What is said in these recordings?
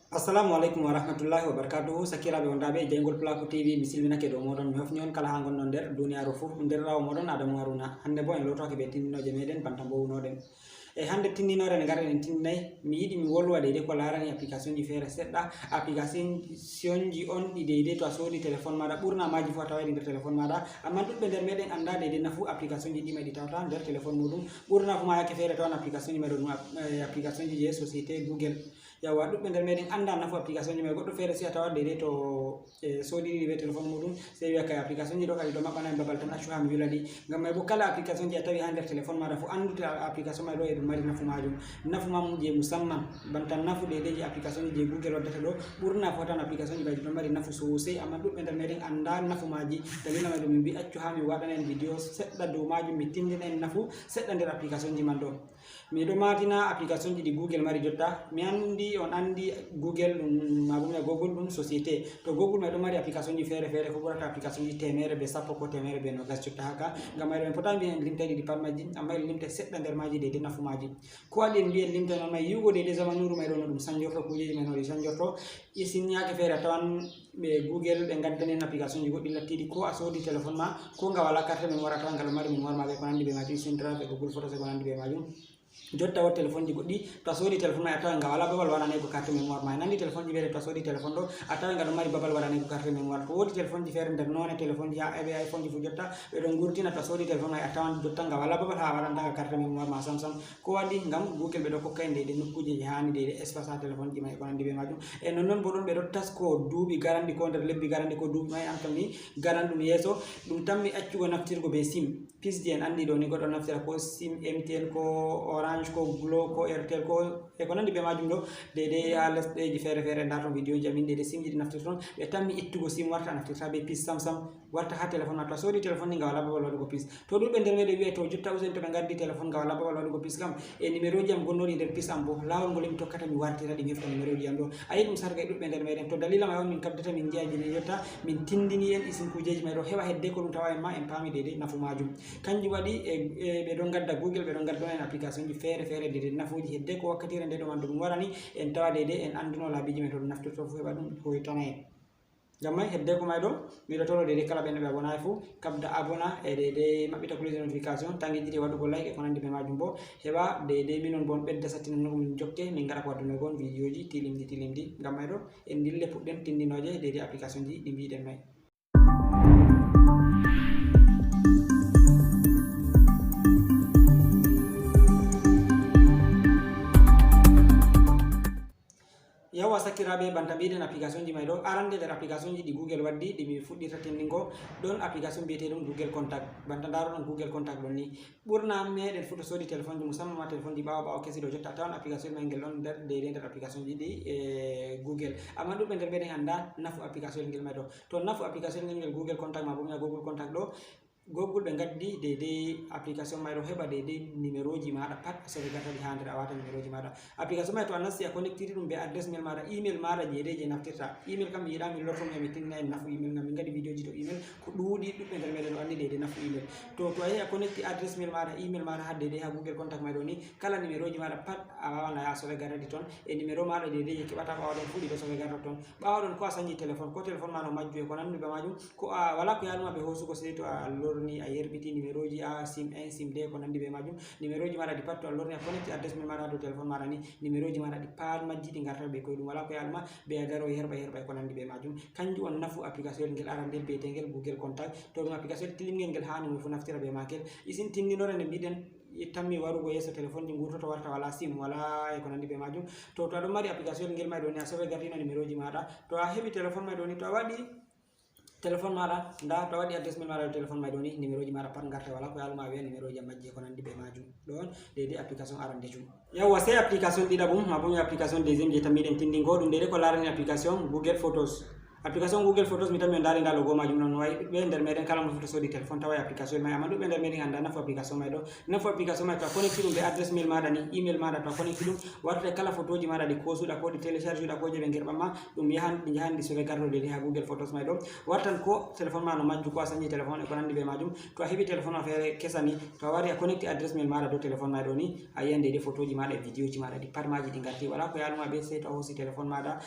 Assalamu alaikum wa rahmatullahi wa barakatuhu. Sakiraɓe wondaɓe jeygol Placo TV mi silminake dow moɗon mi hofni on kala ha gonɗon nder duniyaru fou nder rawo moɗon Adamou Haruna. Hande bo en lotoke ɓe tindinoje meɗen banta bowunoɗen. Hande tindinore nde garɗen en tindinayi mi yiɗi mi wolwa deydey ko larani application ji feere seɗɗa. Application ji on ɗi deydey to a sodi téléphone maɗa ɓurna maji fo a tawaɗi nder téléphone maɗa, amma ɗuɓɓe nder meɗen anda deydey nafu application ji ɗiɗi tawata nder téléphone muɗum. ɓurna fu ma yake feere tawan application ji meɗo ɗum application ji je société Google. Yawa ɗuɓɓe nder meɗen anda nafu application ji mai. Goɗɗo feere si a tawa deydey to sodi be téléphone muɗum sey wiya kay application ji ɗo kadi ɗo maɓɓana en babal tan accu ha mi wilali. Ngam may bo kala application ji a tawi ha nder téléphone maɗa fu andude application mai ɗo e ɗum mari nafu majum. Nafu mam je musamman banta nafu deydey je application ji je Google waddata ɗo ɓurna fu tan application ji maji ɗon mari nafu sosai, amma ɗuɓɓe nder meɗen anda nafu maji. Dalila mai ɗum min mbi accu ha mi waɗana en vidéo seɗɗa dow majum, mi tindina en nafu seɗɗa nder application ji man ɗo. Miɗo matina application ji ɗi Google mari jotta. Mi andi on andi Google ɗum mabumia Google ɗum société, to Google mai ɗo mari application ji feere feere ko ɓurata application ji temere be sappo ko temere be nogas jotta haka. Ngam mai ɗo en potani mbi'en en limtai ɗiɗi pat majji, amma en limtai seɗɗa nder maji deydey nafu maji. Ko waɗi en mbi en limtai non mai yi'ugo deydey zamanuru mai ɗo no ɗum sanjorto kujeji men no ɗi sanjorto. Isin yake feere a tawan ɓe Google ɓe gaddani en application ji goɗɗi lattiɗi ko a sodi téléphone ma ko nga wala carte mémoire a tawan ngal mari mémoire ma ɓe ko nandi be majum, Sintra be Google Photos e ko nandi be majum. Jotta wo téléphone ji goɗɗi to a sodi téléphone ma a tawa nga wala babal waɗanay ko carte mémoire ma. Nandi téléphone ji feere to a sodi téléphone ɗo a tawa nga ɗo mari babal waɗanay ko carte mémoire. To wodi téléphone ji feere nder none téléphone ji ha ɓe iPhone ji fu jotta ɓe ɗon gurtina to a sodi téléphone ma a tawan jotta nga wala babal ha waɗanta carte mémoire ma sam sam. Ko waɗi ngam Google ɓe ɗo kokka en deydey nokkuje je hani deydey espace ha téléphone ji mai ko nandi be majum. E nonnon bo ɗon ɓe ɗo tasko duuɓi garandi ko nder lebbi garandi ko duuɓi mai an kam ni garan ɗum yeeso ɗum tammi accugo naftirgo be sim pisji en andi ɗo ni goɗɗo naftira ko sim MTN ko Orange ko Glo ko Airtel ko e ko nandi be majum ɗo deydey ha lesɗeji feere feere darton vidéo ji amin deydey simji ɗi naftirton ɓe tammi ittugo sim warta naftirta be pis sam sam warta ha téléphone ma. To a sodi téléphone ni nga wala babal waɗugo pis. To ɗuɓɓe nder meɗen wiya to jotta usen to ɓe gaddi téléphone nga wala babal waɗugo pis kam e numéro ji am gonnoɗi nder pis am bo lawol ngol mi tokkata mi wartira ɗi mi hefta numéro ji am ɗo. A yi ɗum sarga e ɗuɓɓe nder meɗen. To dalila mai on min kabdata min jiya jini jotta min tindini en isin kujeji mai ɗo heɓa hedde ko ɗum tawa en ma en paami deydey nafu majum. Kanjum waɗi ɓe ɗon gadda Google ɓe ɗon gadda en application ji feere feere deydey nafuji hedde ko wakkatire nde ɗo man ɗum warani en tawa deydey en anduno laabiji men to ɗum naftirto fu heɓa ɗum hoytana en. Ngam mai hedde ko mai ɗo miɗo toro deydey kala ɓen ɓe abonai fu kabda abona e deydey maɓɓita cloche notification tanguiɗiɗi waɗugo like e ko nandi be majum bo heɓa deydey minon bon ɓedda sattinanno min jokke min gaɗa ko wadduno gon vidéo ji tilimdi. Ngam mai ɗo en dille puɗɗen tindinoje deydey application ji ɗi mbiɗen mai. Yawa sakiraɓe banta mbiɗen application ji mai ɗo arande nder application ji ɗi Google waddi ɗi mi fuɗɗirta tindingo ɗon application mbiyeteɗum Google Contact. Banta daroɗon Google Contact ɗon ni ɓurna meɗen fu to sodi téléphone ji musamman ma téléphone ji ɓawo kesi ɗo jotta tawan application mai ngel ɗon nder deydey nder application ji ɗi Google, amma ɗuɓɓe nder meɗen anda nafu application ngel mai ɗo. To nafu application ngel Google Contact ma bo Google Contact ɗo Google ɓe gaddi deydey application mai ɗo heɓa deydey numéro ji maɗa pat soɓe gatadi ha nder a wata numéro ji maɗa. Application mai to a nasti a connectiri ɗum be adresse mail maɗa email maɗa deydey je naftirta. Email kam mi yiɗa min lorto mi tinna en nafu email ngam min gaɗi vidéo ji to email ko ɗuuɗi ɗuɓɓe nder meɗen ɗo andi deydey nafu email. To a yehi a connecti adresse mail maɗa email maɗa ha deydey ha Google Contact mai ɗo ni kala numéro ji maɗa pat a wawan a yaha soɓe gatadi ton e numéro maɗa deydey je keɓata ɓawaɗon fu ɗiɗo soɓe gatata ton. Ɓawaɗon ko a sañi téléphone ko téléphone ma no majju e ko nandi be majum ko a wala ko yanuma ɓe hosugo sey to a lorni a yerbiti numéro ji a sim 1 sim 2 ko nandi be majum. Numéro ji maɗa ɗi pat to a lorni a connecti adresse mail maɗa dow téléphone maɗa ni numéro ji maɗa ɗi pat majji ɗi garta be koye ɗum wala ko yanuma be a daro herɓa e ko nandi be majum. Kanjum on nafu application ngel arandel biyetengel Google Contact. To ɗum application tilimgel ngel hani mo fu naftira be makel. Isin tindinore nde mbiɗen tammi warugo yeso téléphone ji gurtoto warta wala sim wala e ko nandi be majum. To aɗon mari application ngel mai ɗo ni a soɓe gartina numéro ji maɗa. To a heɓi téléphone mai ɗo ni to a waɗi téléphone maɗa nda to waɗi adresse mail maɗa téléphone mai ɗo ni numéro ji maɗa pat garta wala ko yaluma wiya numéro ji majji ko nandi be majum. Ɗo on deydey application arandejum. Yawwa sey application ɗiɗaɓum ma bo application deuxiéme je tammiɗen tindingo ɗum deydey ko larani application Google Photos. application Google Photos mi tammi ndari nda logo majum non way be nder meden kala mo photo sodi telephone tawa application mai amadu be nder meden anda nafu application mai do nafu application mai to connect dum be address mail mada ni email mada to connect dum warta kala photo ji mada di ko suda ko di télécharge da ko je be ngerba ma dum yahan di so be gardo de ha Google Photos mai do wartan ko telephone ma no majju ko sanji telephone e ko nandi be majum to hebi telephone ma fere kesani to wari connect address mail mada do telephone mai do ni ayende de photo ji mada e video ji mada di parmaji di ngati wala ko yaluma be se to hosi telephone mada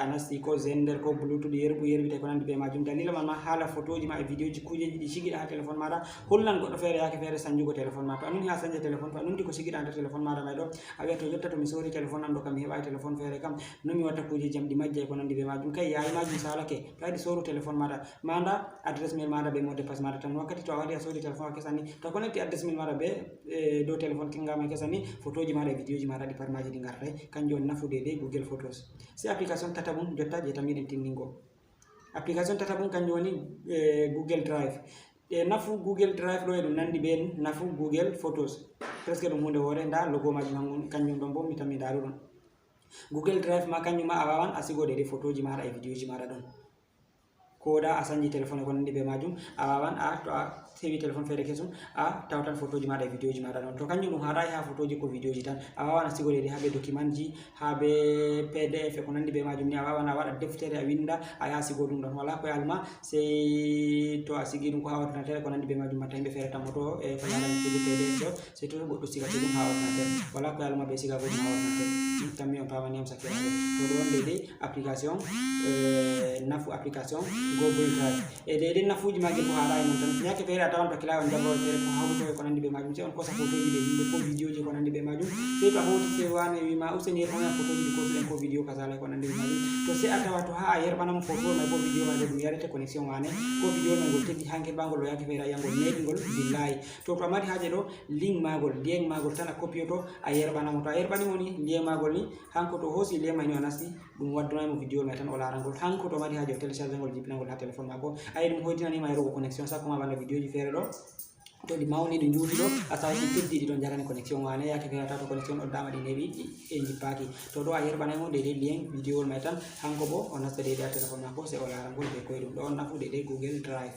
anasti ko zender ko bluetooth yerbite ko nandi be majum dalila man ma hala photo ji ma e video ji kujeji di sigida ha telephone mada hollan goddo fere yake fere sanjugo telephone ma to anuni ha sanje telephone to anuni ko sigida ha telephone mada mai do awi to jotta to mi sori telephone am do kam heba telephone fere kam nomi watta kuje jamdi majje ko nandi be majum kay yayi majum salake to adi soru telephone mada manda address mail mada be mode pass mada tan wakati to awadi sori telephone kesani to connect address mail mada be do telephone kinga ma kesani photo ji mada video ji mada di parmaji di ngartai kanjon nafude de Google Photos si application tatabum jotta je tamiden tinningo application tatabum kanjoni Google Drive nafu Google Drive do e nandi ben nafu Google Photos presque dum hunde wore nda logo majum kanjum don bo mi tammi daru don Google Drive ma kanjuma awawan asigo de photo ji mada e video ji mada don koda asanji telephone ko nandi be majum awawan a to a sewi telephone fere kesum a tawtan photo ji mada e video ji mada don to kanjum dum haray ha photo ji ko video ji tan awawan asigo de habe document ji habe PDF ko nandi be majum ni awawan a wada deftere a winda a yasigo dum don wala ko alma se to asigi dum ko hawata tere ko nandi be majum mata be fere tamoto e ko yalla ko PDF do se to goddo siga dum hawata tere wala ko alma be siga ko dum hawata tere tammi on pawani am sakira to don de application nafu application Google Drive e de nafuji magi ko haray non tan nyake fere atawan to kilawan jabbo fere ko hawto ko nandi be majum se on ko sa photo ji de yimbe ko video ji ko nandi be majum se to hawti se wane wi ma useni ko na photo ji ko se ko video kasala ko nandi be majum to se atawa to ha yer banam photo mai ko video mai dum yarete connection wane ko video mai gol teddi hanke bangol yake fere yangol nedingol billahi to to mari haje do link magol dieng magol tan a copy to a yer banam to a yer banimo ni dieng magol ni hanko to hosi le mai no nasti dum wadduna mo video mai tan o larangol hanko to mari haje télécharger ngol jipnagol ha telephone mako ay dum hoytinani ma yero connection sa ko ma banda video ji fere do to di mawni di njudi do asaw ci teddi di don jarane connection wane yake fere ta to connection o dama di nebi e jipaki to do a yer banamo de lien video mai tan hanko bo on nasta de telephone mako se o larangol be koy dum do on nafu de Google Drive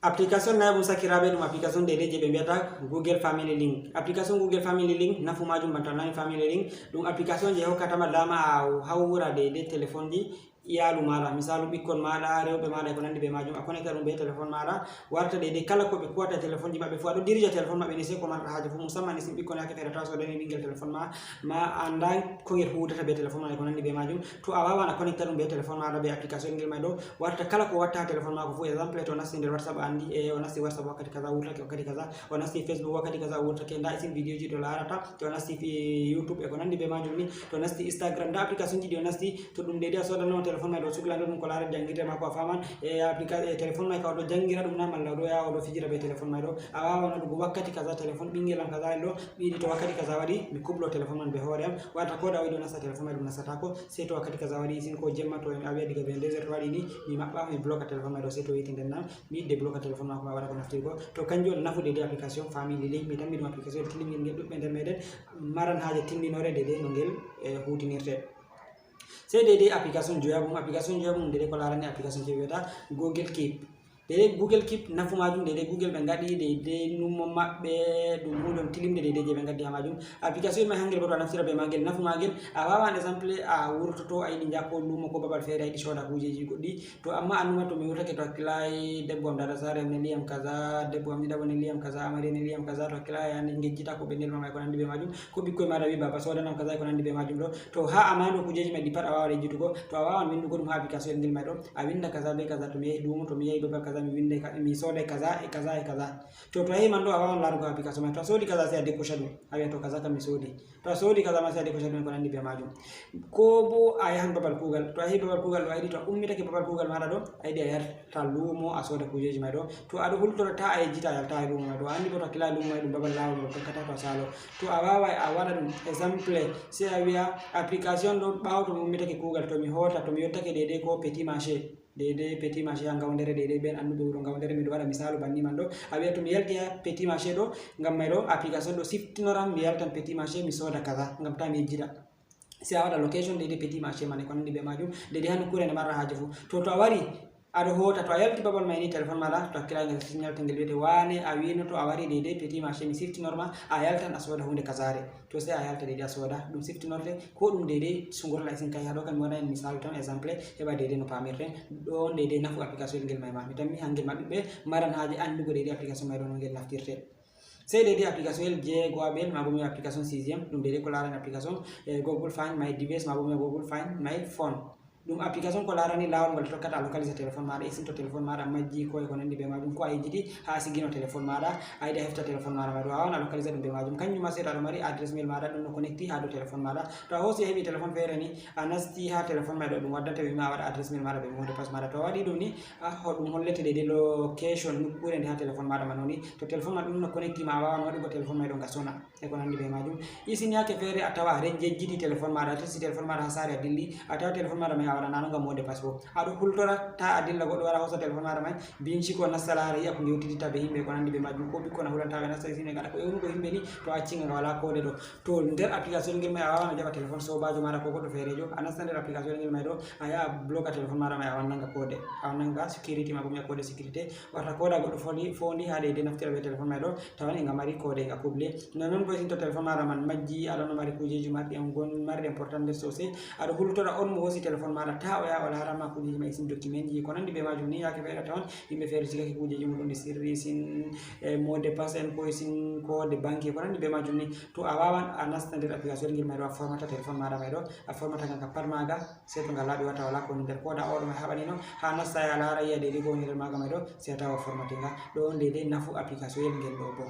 application na bun sakirabe dum application de je be mbeta Google Family Link application Google Family Link nafu majum bantanani Family Link dum application je hokkata ma dama hawra de telephone di iyalu mala misalu bikkon mala rewbe mala ko nandi be majum a connecta dum be telephone mala warta de kala ko be kuwata telephone ji mabbe fu ado dirija telephone mabbe ni se ko marta haaje fu musamman sim bikkon yake fere taso de bingel telephone ma anda ko ngel hutata be telephone mala ko nandi be majum to a wawa na connecta dum be telephone mala be application ngel may do warta kala ko watta telephone mako fu example to nasti der WhatsApp andi e o nasti WhatsApp wakati kaza wurta wakati kaza o nasti Facebook wakati kaza wurta ke nda sim video ji do larata to nasti YouTube e ko nandi be majum ni to nasti Instagram da application ji do nasti to dum de so da no telephone mai do suglando dum ko laare jangirde mako faman e application telephone mai ka do jangira dum na malla do ya o do fijira be telephone mai do awawa no do wakkati kaza telephone bingelam kaza do bidi to wakkati kaza wadi mi kublo telephone man be hore am wata ko da wido nasa telephone mai dum nasata ko se to wakkati kaza wadi sin ko jemma to mi awi diga 22h wadi ni mi mabba mi block telephone mai do se to yiti den nan mi de block telephone mako wada ko naftiri go to kanjol nafude de application Family Link mi tammi dum application tilimi ngel dubbe der meden maran haaje tinninore de no ngel hutinirte c'est des applications joyabum de ko larani application je weta Google Keep de Google Keep nafu majum de Google be ngadi de numo mabbe dum budon tilimde de je be ngadi majum application ma hangel boto naftira be magel nafu magel a wawa exemple a wurtoto ay di jakko lumo ko babal fere di soda kujeji goddi to amma annuma to mi wurtake to klay debbo am dada sare ne liyam kaza debbo am dida ne liyam kaza amare ne liyam kaza to klay ande ngejjita ko be nel ma ko nandi be majum ko bikkoy mara wi baba soda nam kaza ko nandi be majum do to ha amano kujeji me di pat a wawa rejitugo to a wawa windugo dum ha application ngel may do a winda kaza be kaza to mi dumo to mi yayi baba kaza mi winde mi soda kaza e kaza e kaza to hay mando awawan larugo application to sodi kaza se ade ko shadu hawi to kaza kam mi sodi to sodi kaza ma se ade ko shadu ko nandi be majum ko bo ayahan babal kugal to hay babal kugal waydi to ummita ke babal kugal mara do aydi ayar ta lumo a soda kujeji may do to ado hulto ta ay jita yal ta lumo do andi to kila lumo dum babal lawo do kata to salo to awawa a wada dum exemple se awiya application do bawto ummita ke kugal to mi hota to mi yottake dede ko petit marché dede petit marché anga wondere dede ben andu be wuro ngawndere mi do wada misalu banni man do awiya to mi yalti petit marché do ngam may do application do siftinoram mi yaltan petit marché mi soda kaza ngam ta mi jida si a waɗa location dede petit marché mane ko nandi be majum dede ha nokkure nde marra haaju fu to a wari aɗa hota to a yalti babal may ni téléphone maɗa to hakkilagel signal tengel wiyete wane a wino to a wari dede petit marché mi siftinorma a yaltan a soda hunde kasare to sai a yalta dede a soda ɗum siftinorte ko ɗum dede sugorla isin kay haɗo kam mi waɗa en misal tan exemple heɓa dede no pamirten ɗon dede nafu application ngel may ma mi tammi hangel maɓɓe maran haaji andugo dede application may ɗo no ngel naftirte c'est dede application el jeegoaɓel ma bo mi application 6e ɗum dede ko larani application Google Find My Device ma bo mi Google Find My Phone ɗum application ko larani lawol ngol tokkata localiser téléphone maɗa isin to téléphone maɗa majji ko e ko nandi be majum ko a yejjiti ha sigino téléphone maɗa a yiɗi a hefta téléphone maɗa maɗo a wawan a localiser ɗum be majum kanjum seeɗa aɗa mari adresse mail maɗa ɗum no connecti ha dow téléphone maɗa to a hoosi a heɓi téléphone feere ni a nasti ha téléphone maɗa ɗum waddata wima a waɗa adresse mail maɗa be mot de passe maɗa to a waɗi ɗum ni ɗum hollete dede location nokkure nde ha téléphone maɗa man woni to téléphone maɗa ɗum no connecti ma a wawan waɗugo téléphone maɗo nga sona e ko nandi be majum isini yake feere a tawa aren jejjiti téléphone maɗa a testi téléphone maɗa ha saare a dilli a tawa téléphone maɗa may a waɗananoga mot de passe bo aɗo hultora ta a dilla goɗɗo wara hosa téléphone maɗa may binciko nasta laara yiya ko gewtidita be yimɓe ko nandi be majum ko ɓikkon a hulantaɓe nasta isine gaɗa ko ewnugo yimɓe ni to accinga nga wala kode ɗo to nder application ngel may a wawan a jaɓa téléphone sobajo maɗa ko goɗɗo feerejo a nasta nder application ngel may ɗo a yaha bloga téléphone maɗa may a wannanga kode a wannanga sécurité ma bo miya kode sécurité warta koda goɗɗo fondi ha de naftira be téléphone may ɗo tawan enga mari kode nga couplé nonon bo sin to téléphone maɗa man majji aɗano mari kujeji marɗi en gon marɗi important nder sosai aɗa hultora on mo hosi téléphone maɗa ta o yaha o larama kujeji ma sin document ji ko nandi be majum ni yake feere tawan yimɓe feere sigaki kujeji muɗum ɗi sirri sin mot de passe en ko sin code banque ko nandi be majum ni to a wawan a nasta nder application ngel may ɗo a formata téléphone maɗa may ɗo a formata nga ka pat maga sei to ngal laaɓi wata wala ko woni nder koda oɗo may haɓani no ha nasta a lara yiya dede ko woni nder maga may ɗo sei a tawa formate nga ɗo on dede nafu application yel ngel ɗo bo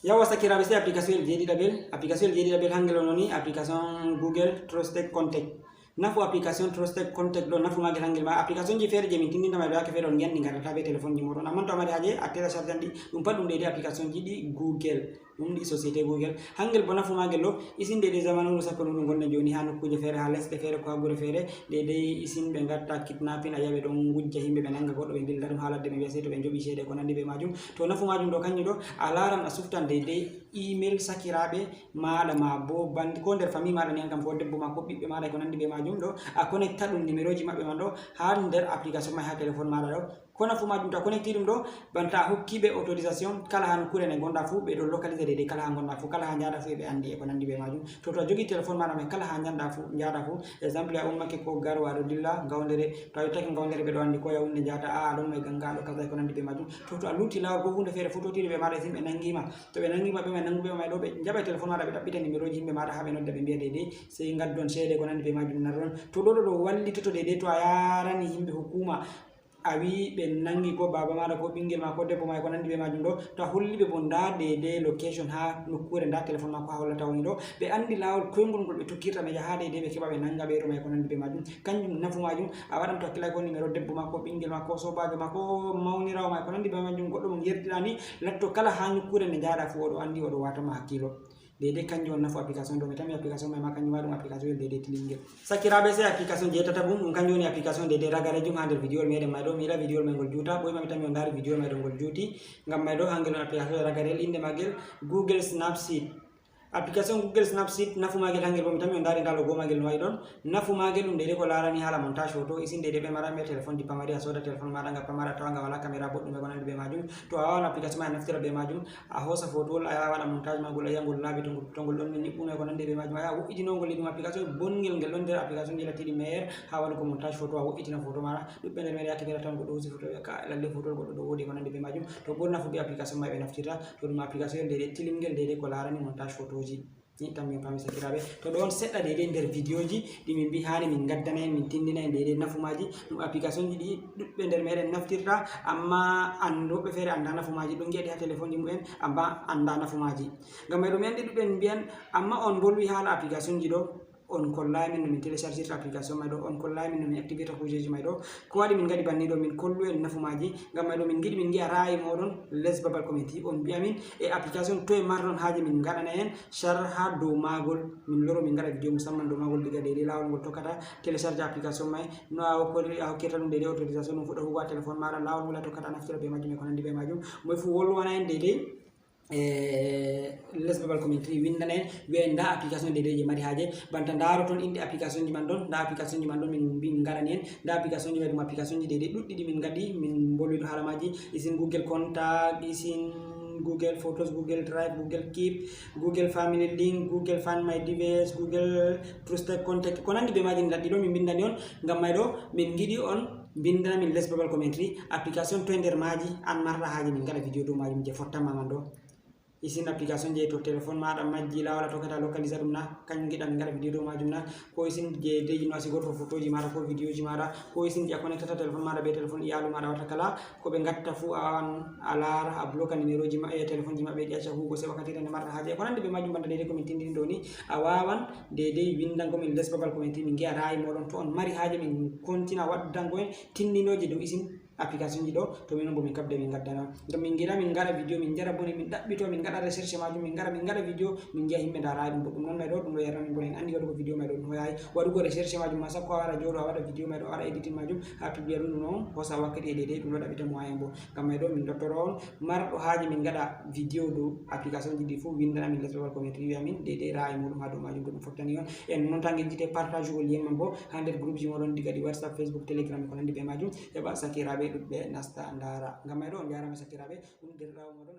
yawa sakiraɓe sei application yel jeeɗiɗaɓel hangel ono ni application Google Trusted Contact nafu application Trusted Contact ɗo nafu magel hangel ma application ji feere je min tindintama ɗo yake feere on gandi gaɗata be téléphone ji moɗon amman to a mari haaje a télécharge an ɗi ɗum pat ɗum dede application ji ɗi Google ɗum ɗi société Google hangel bo nafu magel ɗo isin dede zamanu sappo ɗum gonne joni ha nokkuje feere ha lesɗe feere ko ha gure feere dede isin ɓe gatta kidnapping a yiya ɓe ɗon gujja yimɓe ɓe nanga goɗɗo ɓe dilla ɗum ha ladde ɓe mbiya sei to ɓe joɓi ceede ko nandi be majum to nafu majum ɗo kanjum ɗo a laran a suftan dede email sakiraɓe maɗa ma bo bandi ko nder famille maɗa ni an kam ko debbo ma ko ɓiɓɓe maɗa ko nandi be majum ɗo a connecta ɗum numéro ji maɓɓe man ɗo ha nder application ma ha téléphone maɗa ɗo ko nafu majum to a connecti ɗum ɗo banta a hokkiɓe autorisation kala ha nokkure nde gonɗa fu ɓe ɗo localiser dede kala ha gonɗa fu kala ha jaɗa fu ɓe andi e ko nandi be majum to a jogui téléphone maɗa mai kala ha jaɗa fu exemple a ummake ko garo aɗo dilla gawdere to a yettake gawdere ɓe ɗo andi ko yawunde jata a aɗon mai ganga ɗo kaza e ko nandi be majum to a lutti lawol bo hunde feere fototiɗo ɓe maɗa sin ɓe nangima to ɓe nangima ɓe mai nanguɓe mai ɗo ɓe jaɓa téléphone maɗa ɓe ɗaɓɓita numéro ji yimɓe maɗa ha ɓe nodda ɓe mbiya dede sei gaddon ceede ko nandi be majum narron to ɗo ɗo wallitoto dede to a yarani yimɓe hukuma a wi ɓe nangi ko baba maɗa ko ɓinguel ma ko debbo ma ko nandi be majum ɗo to a holliɓe bo nda dede location ha nokkure nda téléphone ma ko ha hollata woni ɗo ɓe andi lawol koygol ngol ɓe tokkirta ɓe jaha dede ɓe keɓa ɓe nanga ɓeɗo may ko nandi be majum kanjum nafu majum a waɗan to hakkila ko numéro debbo ma ko ɓinguel ma ko sobajo ma ko mawnirawo ma ko nandi be majum goɗɗo mo yerdiɗa ni latto kala ha nokkure nde jaɗa fu oɗo andi oɗo watama hakkilo dede kanjum on nafu application ɗo mi tami application mai ma kanjum waɗum application wel dede tilingel sakiraɓe sei application je tataɓum ɗum kanjum woni application dede ragarejum ha nder vidéo meɗen may ɗo mi yiɗa vidéo may ngol juuta ɓoyma mi tami on daari vidéo may ɗo ngol juuti ngam may ɗo hangel on application ragarel inde magel Google Snapseed application Google Snapseed nafu magel hangel bo mi tami on daari nda logo magel no wayi ɗon nafu magel ɗum dede ko larani hala montage photo isin dede ɓe mara ɓe téléphone di pamari a soda téléphone maɗa nga pamara tawa nga wala caméra boɗɗum e ko nandi be majum to a wawan application ma a naftira be majum a hosa photowol a yaha waɗa montage magol a yiya ngol laaɓi to ngol ɗon niɓɓum e ko nandi be majum a yaha woɗɗitinogol ɗum application bongel ngel ɗon nder application je latiɗi meilleur ha waɗugo montage photo a woɗɗitina photo maɗa ɗuɓɓe nder meɗe yake feere tan goɗɗo hosi photo ka lalle photo goɗɗo ɗo woodi ko nandi be majum to ɓurna fu be application ma ɓe naftirta to ɗum application dede tilingel dede ko larani montage photo ji ni tan min pami sakiraɓe to ɗon seɗɗa dede nder vidéo ji ɗi min mbi hani min gaddana en min tindina en dede nafumaji ɗum application ji ɗi ɗuɓɓe nder meɗen naftirta amma anduɓe feere anda nafumaji ɗon giyaɗi ha téléphone ji mumen amma anda nafumaji ngam may ɗo mi andi ɗuɓɓen mbiyan amma on bolwi haala application ji ɗo on kollay min no min téléchargirta application may ɗo on kollay min no min activita kujeji may ɗo ko waɗi min gaɗi banni ɗo min kollu en nafumaji ngam may ɗo min giɗi min giya ra'ayi moɗon les babal community on mbiya min e application to e marɗon haaji min gaɗana en sharha dow magol min loro min gaɗa vidéo musamman dow magol diga dede lawol ngol tokkata télécharge application may no a hokkirta ɗum dede autorisation ɗum fuɗɗa huwa téléphone maɗa lawol ngol a tokkata naftira be majum e ko nandi be majum moy fu wolwana en dede less babal commentary windan en wi'en nda application de je mari haje banta ndaro ton inde application ji man don nda application ji man don min ngarani en nda application ji wadum application ji de duddi min ngadi min bolido halamaji isin Google Contact isin Google Photos, Google Drive, Google Keep, Google Family Link, Google Find My Device, Google Trusted Contact. Konandi be majin daddi do min bindani on ngam may do min gidi on bindana min less babal commentary application to nder maji an marra haje min ngada video do majum je fottama man do isin application je to telephone maɗa majji la wala to kata localiser dum na kanyum giɗa min ngara video do majum na ko isin je deji no asigoto photo ji maɗa ko video ji maɗa ko isin je connectata telephone maɗa be telephone iyalu maɗa wata kala ko be gatta fu awan alara a bloka numéro ji maɓɓe telephone ji maɓɓe ɗi acca hugo se wakkati ne marɗa haaje ko nande be majum banda dede ko min tindini do ni a wawan dede windango min less babal ko min tindi min giya rayi moɗon to on mari haaje min continue waddango en tinninoje dow isin application ji do to min bo min kabde min gaddana ngam min gira min ngara video min jara boni min dabbito min ngada recherche majum min ngara video min giya himbe dara dum dum non may do dum do yarani boni andi wadugo video may do no yayi wadugo recherche majum ma sakko wara jodo wada video may do wara editing majum ha publier dum non hosa wakkati dede dum do dabita moyen bo ngam may do min dottoro on mardo haaji min ngada video do application ji di fu windana min lesbal commentary wi amin dede raay mudum ha do majum dum fottani on en non tan ngejite partage go lien man bo ha der groupe ji modon diga di WhatsApp Facebook Telegram ko nandi be majum heba sakirabe dudbe nasta ndara ngam may do on jarama sakirabe dum der raw modon